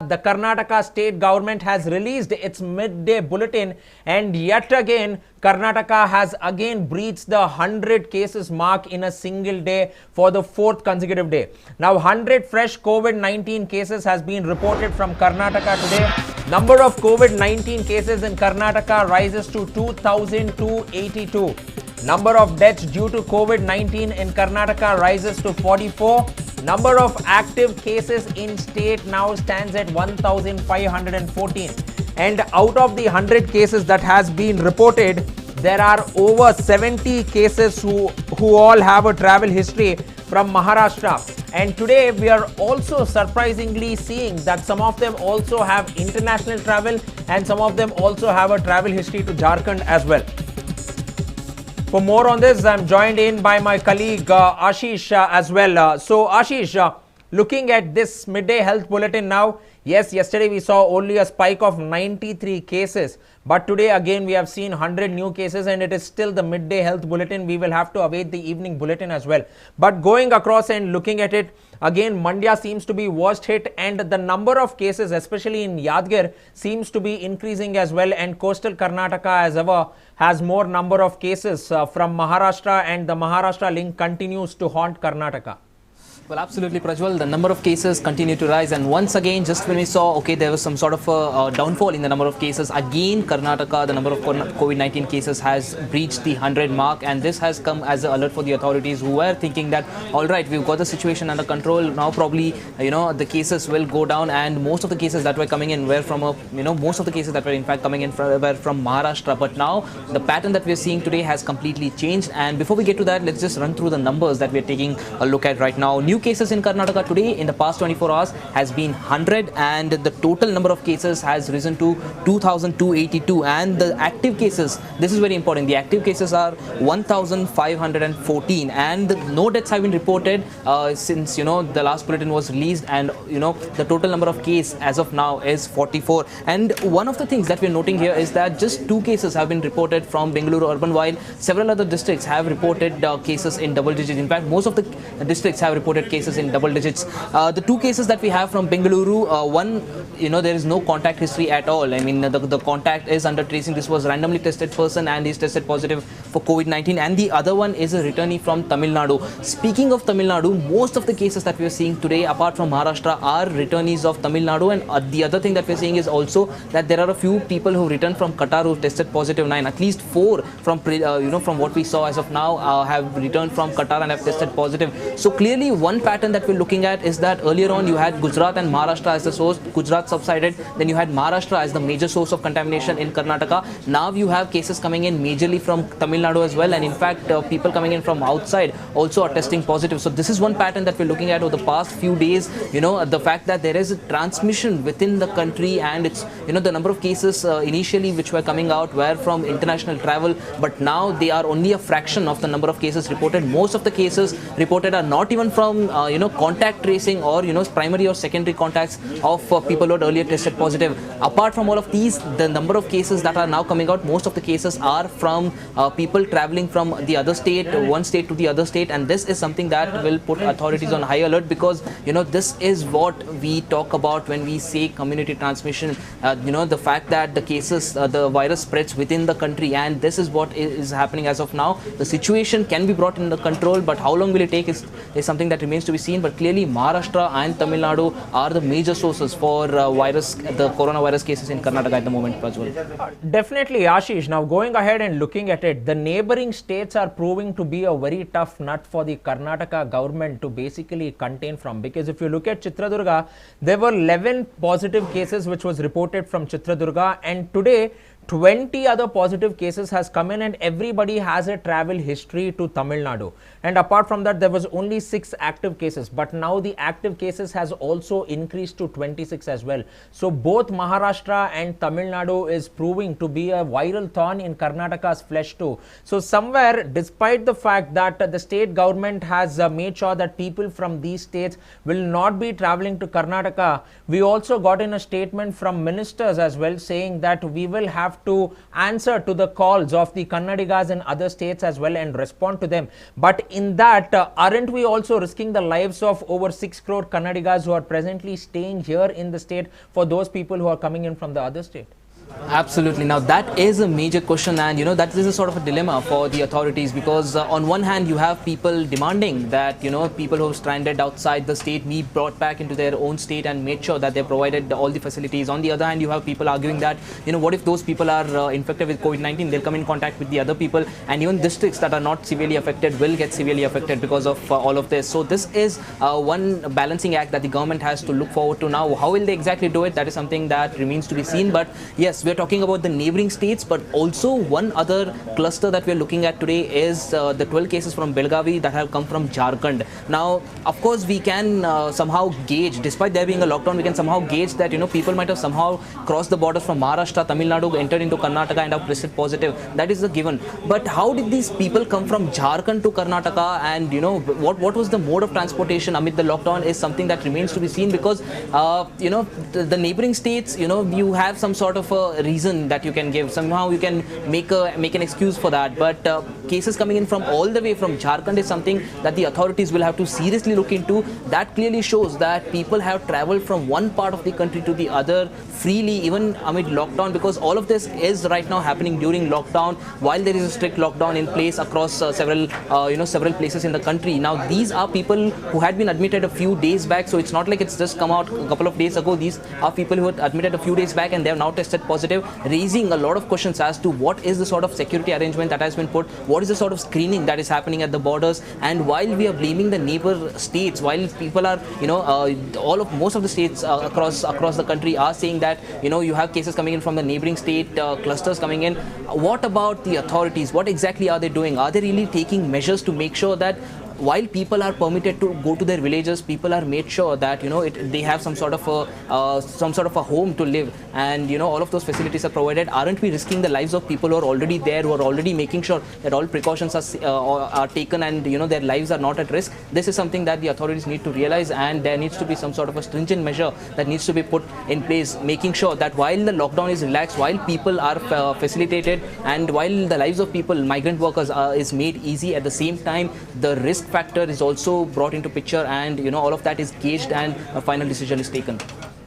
The Karnataka state government has released its midday bulletin, and yet again Karnataka has again breached the 100 cases mark in a single day for the fourth consecutive day. Now 100 fresh COVID-19 cases has been reported from Karnataka today. Number of COVID-19 cases in Karnataka rises to 2,282. Number of deaths due to COVID-19 in Karnataka rises to 44. Number of active cases in state now stands at 1,514. And out of the 100 cases that has been reported, there are over 70 cases who all have a travel history from Maharashtra. And today we are also surprisingly seeing that some of them also have international travel and some of them also have a travel history to Jharkhand as well. For more on this, I'm joined in by my colleague Ashish as well. So Ashish, looking at this midday health bulletin now, yes, yesterday we saw only a spike of 93 cases, but today again we have seen 100 new cases, and it is still the midday health bulletin. We will have to await the evening bulletin as well. But going across and looking at it, again Mandya seems to be worst hit, and the number of cases, especially in Yadgir, seems to be increasing as well, and coastal Karnataka as ever has more number of cases from Maharashtra, and the Maharashtra link continues to haunt Karnataka. Well, absolutely, Prajwal. The number of cases continue to rise, and once again, just when we saw, okay, there was some sort of a downfall in the number of cases, again, Karnataka, the number of COVID-19 cases has breached the 100 mark, and this has come as an alert for the authorities who were thinking that, all right, we've got the situation under control, now probably, the cases will go down, and most of the cases that were coming in were from, most of the cases that were in fact coming in were from Maharashtra, but now the pattern that we're seeing today has completely changed, and before we get to that, let's just run through the numbers that we're taking a look at right now. New cases in Karnataka today in the past 24 hours has been 100, and the total number of cases has risen to 2,282, and the active cases, this is very important, the active cases are 1,514, and no deaths have been reported since the last bulletin was released, and the total number of cases as of now is 44. And one of the things that we're noting here is that just 2 cases have been reported from Bengaluru urban, while several other districts have reported cases in double digits. In fact, most of the districts have reported cases in double digits. The 2 cases that we have from Bengaluru, one, there is no contact history at all. I mean, the contact is under tracing. This was randomly tested person and he's tested positive for COVID-19, and the other one is a returnee from Tamil Nadu. Speaking of Tamil Nadu, most of the cases that we are seeing today, apart from Maharashtra, are returnees of Tamil Nadu, and the other thing that we're seeing is also that there are a few people who returned from Qatar who tested positive 9. At least 4 from from what we saw as of now have returned from Qatar and have tested positive. So clearly, one pattern that we're looking at is that earlier on you had Gujarat and Maharashtra as the source. Gujarat subsided, then you had Maharashtra as the major source of contamination in Karnataka. Now you have cases coming in majorly from Tamil Nadu as well, and in fact people coming in from outside also are testing positive. So this is one pattern that we're looking at over the past few days. The fact that there is a transmission within the country, and it's the number of cases initially which were coming out were from international travel, but now they are only a fraction of the number of cases reported. Most of the cases reported are not even from contact tracing or primary or secondary contacts of people who had earlier tested positive. Apart from all of these, the number of cases that are now coming out, most of the cases are from people traveling from the other state, one state to the other state, and this is something that will put authorities on high alert, because this is what we talk about when we say community transmission. The fact that the cases, the virus spreads within the country, and this is what is happening as of now. The situation can be brought under control, but how long will it take is something that remains to be seen. But clearly Maharashtra and Tamil Nadu are the major sources for the coronavirus cases in Karnataka at the moment, Prajwal. Definitely, Ashish. Now going ahead and looking at it, the neighboring states are proving to be a very tough nut for the Karnataka government to basically contain from, because if you look at Chitradurga, there were 11 positive cases which was reported from Chitradurga, and today 20 other positive cases has come in, and everybody has a travel history to Tamil Nadu. And apart from that, there was only 6 active cases, but now the active cases has also increased to 26 as well. So both Maharashtra and Tamil Nadu is proving to be a viral thorn in Karnataka's flesh too. So somewhere, despite the fact that the state government has made sure that people from these states will not be traveling to Karnataka, we also got in a statement from ministers as well saying that we will have have to answer to the calls of the Kannadigas in other states as well and respond to them. But in that, aren't we also risking the lives of over 6 crore Kannadigas who are presently staying here in the state for those people who are coming in from the other state? Absolutely. Now that is a major question, and that is a sort of a dilemma for the authorities, because on one hand you have people demanding that people who are stranded outside the state be brought back into their own state and made sure that they provided all the facilities. On the other hand, you have people arguing that what if those people are infected with COVID-19, they'll come in contact with the other people, and even districts that are not severely affected will get severely affected because of all of this. So this is one balancing act that the government has to look forward to. Now how will they exactly do it, that is something that remains to be seen. But yes, we're talking about the neighboring states, but also one other cluster that we're looking at today is the 12 cases from Belgavi that have come from Jharkhand. Now, of course, we can somehow gauge, despite there being a lockdown, we can somehow gauge that people might have somehow crossed the borders from Maharashtra, Tamil Nadu, entered into Karnataka and have tested positive. That is a given. But how did these people come from Jharkhand to Karnataka, and what was the mode of transportation amid the lockdown is something that remains to be seen, because the neighboring states, you have some sort of a reason that you can give. Somehow you can make an excuse for that. But cases coming in from all the way from Jharkhand is something that the authorities will have to seriously look into. That clearly shows that people have traveled from one part of the country to the other freely, even amid lockdown, because all of this is right now happening during lockdown, while there is a strict lockdown in place across several places in the country. Now these are people who had been admitted a few days back, so it's not like it's just come out a couple of days ago. These are people who were admitted a few days back and they have now tested positive, raising a lot of questions as to what is the sort of security arrangement that has been put, what is the sort of screening that is happening at the borders. And while we are blaming the neighbor states, while people are most of the states across the country are saying that you have cases coming in from the neighboring state, clusters coming in, what about the authorities? What exactly are they doing? Are they really taking measures to make sure that while people are permitted to go to their villages, people are made sure that they have some sort of a home to live, and all of those facilities are provided? Aren't we risking the lives of people who are already there, who are already making sure that all precautions are taken and their lives are not at risk? This is something that the authorities need to realize, and there needs to be some sort of a stringent measure that needs to be put in place, making sure that while the lockdown is relaxed, while people are facilitated, and while the lives of people, migrant workers, is made easy, at the same time the risk factor is also brought into picture, and all of that is gauged and a final decision is taken.